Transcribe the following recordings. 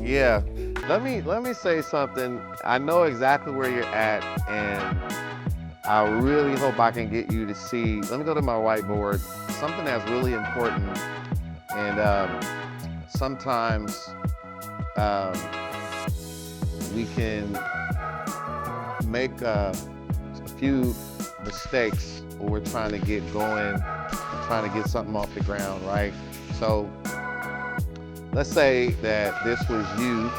Yeah. Let me say something. I know exactly where you're at, and I really hope I can get you to see. Let me go to my whiteboard. Something that's really important, and sometimes um, we can make a few mistakes when we're trying to get going, trying to get something off the ground, right? So let's say that this was you.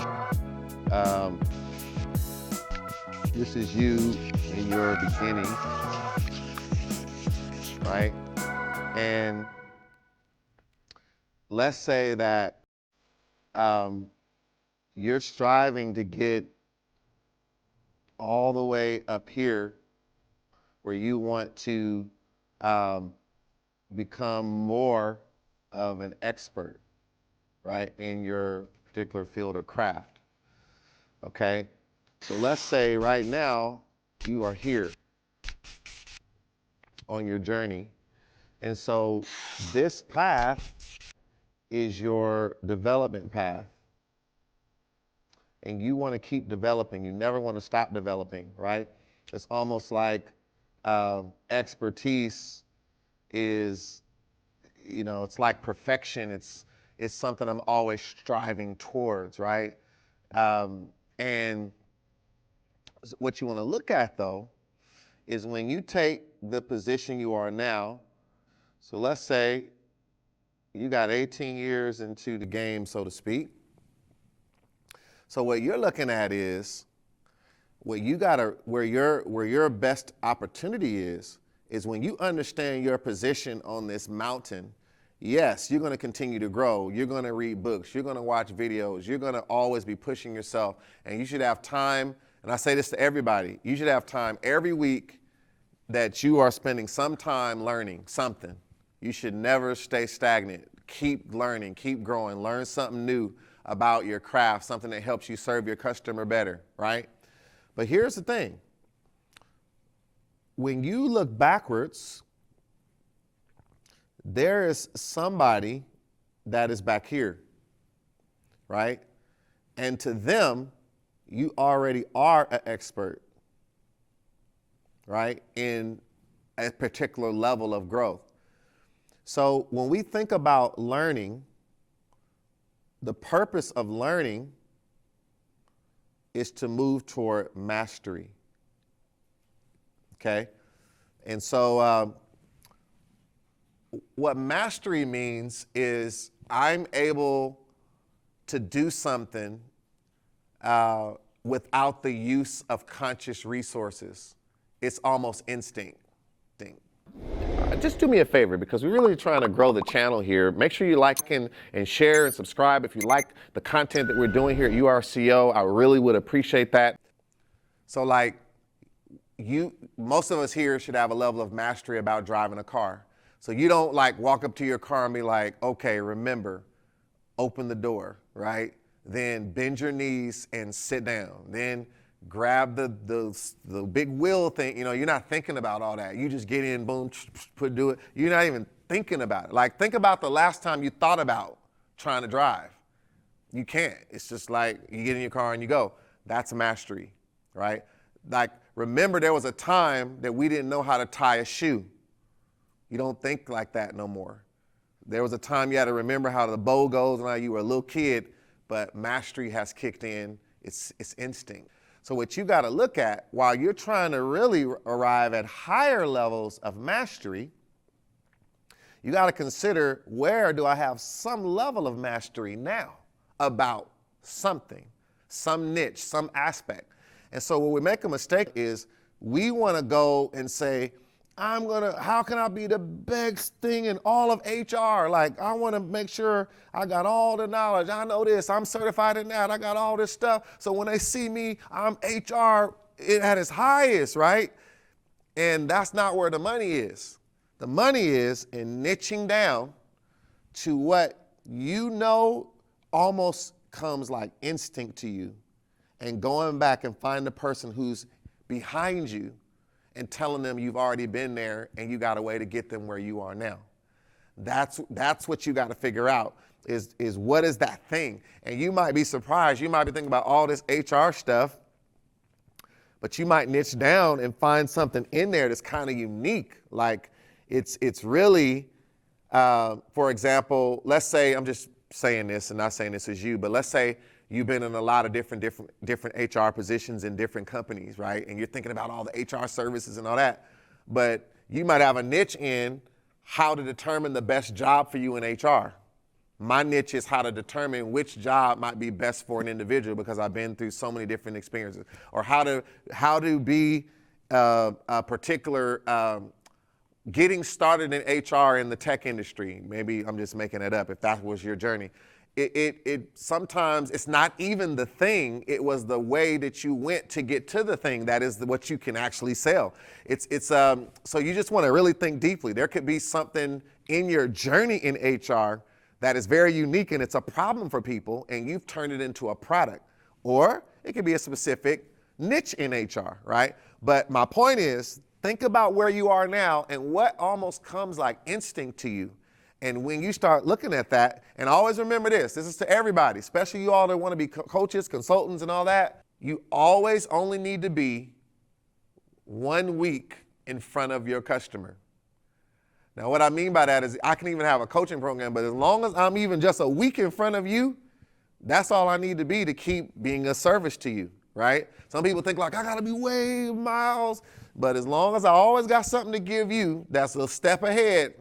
Um, this is you in your beginning, right? And let's say that um, you're striving to get all the way up here where you want to um, become more of an expert, right, in your particular field or craft. Okay? So let's say right now you are here on your journey. And so this path is your development path. And you want to keep developing. You never want to stop developing, right? It's almost like expertise is, it's like perfection. It's something I'm always striving towards, right? And what you want to look at though is when you take the position you are now. So let's say you got 18 years into the game, so to speak. So what you're looking at is what you gotta where your best opportunity is when you understand your position on this mountain. Yes, you're going to continue to grow. You're going to read books. You're going to watch videos. You're going to always be pushing yourself. And you should have time, and I say this to everybody, you should have time every week that you are spending some time learning something. You should never stay stagnant. Keep learning, keep growing, learn something new about your craft, something that helps you serve your customer better, right? But here's the thing. When you look backwards, there is somebody that is back here, right? And to them, you already are an expert, right, in a particular level of growth. So when we think about learning, the purpose of learning is to move toward mastery, okay? And so what mastery means is I'm able to do something without the use of conscious resources. It's almost instinct. Just do me a favor, because we're really trying to grow the channel here. Make sure you like and share and subscribe if you like the content that we're doing here at URCO. I really would appreciate that. So like most of us here should have a level of mastery about driving a car. So you don't like walk up to your car and be like, okay, remember, open the door, right? Then bend your knees and sit down. Then grab the big wheel thing. You're not thinking about all that. You just get in, boom, do it. You're not even thinking about it. Like, think about the last time you thought about trying to drive. You can't. It's just like you get in your car and you go. That's mastery, right? Like, remember there was a time that we didn't know how to tie a shoe. You don't think like that no more. There was a time you had to remember how the bow goes when you were a little kid, but mastery has kicked in. It's instinct. So what you got to look at while you're trying to really arrive at higher levels of mastery, you got to consider, where do I have some level of mastery now about something, some niche, some aspect. And so where we make a mistake is we want to go and say, how can I be the best thing in all of HR? Like, I want to make sure I got all the knowledge. I know this, I'm certified in that, I got all this stuff. So when they see me, I'm HR at its highest, right? And that's not where the money is. The money is in niching down to what almost comes like instinct to you, and going back and find the person who's behind you and telling them you've already been there and you got a way to get them where you are now. That's what you got to figure out. is what is that thing? And you might be surprised. You might be thinking about all this HR stuff, but you might niche down and find something in there that's kind of unique. Like it's really, for example, let's say, I'm just saying this and not saying this as you, but let's say you've been in a lot of different HR positions in different companies, right? And you're thinking about all the HR services and all that, but you might have a niche in how to determine the best job for you in HR. My niche is how to determine which job might be best for an individual because I've been through so many different experiences, or how to be a particular, getting started in HR in the tech industry. Maybe I'm just making it up if that was your journey. It sometimes it's not even the thing, it was the way that you went to get to the thing that is what you can actually sell. So you just want to really think deeply. There could be something in your journey in HR that is very unique and it's a problem for people and you've turned it into a product. Or it could be a specific niche in HR, right? But my point is, think about where you are now and what almost comes like instinct to you. And when you start looking at that, and always remember this is to everybody, especially you all that want to be coaches, consultants and all that, you always only need to be 1 week in front of your customer. Now, what I mean by that is I can even have a coaching program, but as long as I'm even just a week in front of you, that's all I need to be to keep being a service to you, right? Some people think like, I gotta be way miles, but as long as I always got something to give you that's a step ahead,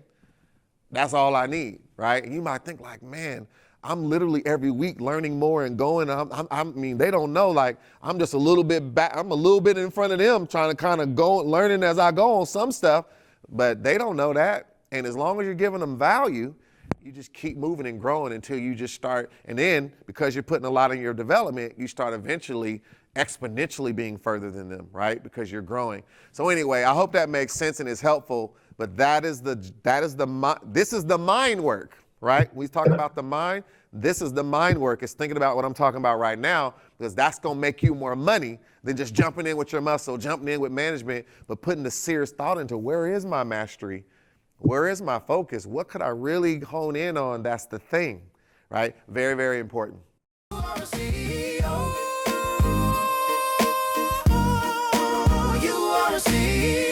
that's all I need, right? And you might think like, man, I'm literally every week learning more and going. I mean, they don't know, like, I'm just a little bit back. I'm a little bit in front of them trying to kind of go learning as I go on some stuff, but they don't know that. And as long as you're giving them value, you just keep moving and growing until you just start. And then because you're putting a lot in your development, you start eventually exponentially being further than them, right? Because you're growing. So anyway, I hope that makes sense and is helpful. But this is the mind work, right? We talk about the mind. This is the mind work. It's thinking about what I'm talking about right now, because that's going to make you more money than just jumping in with your muscle, jumping in with management, but putting the serious thought into where is my mastery? Where is my focus? What could I really hone in on? That's the thing, right? Very, very important. You are a CEO.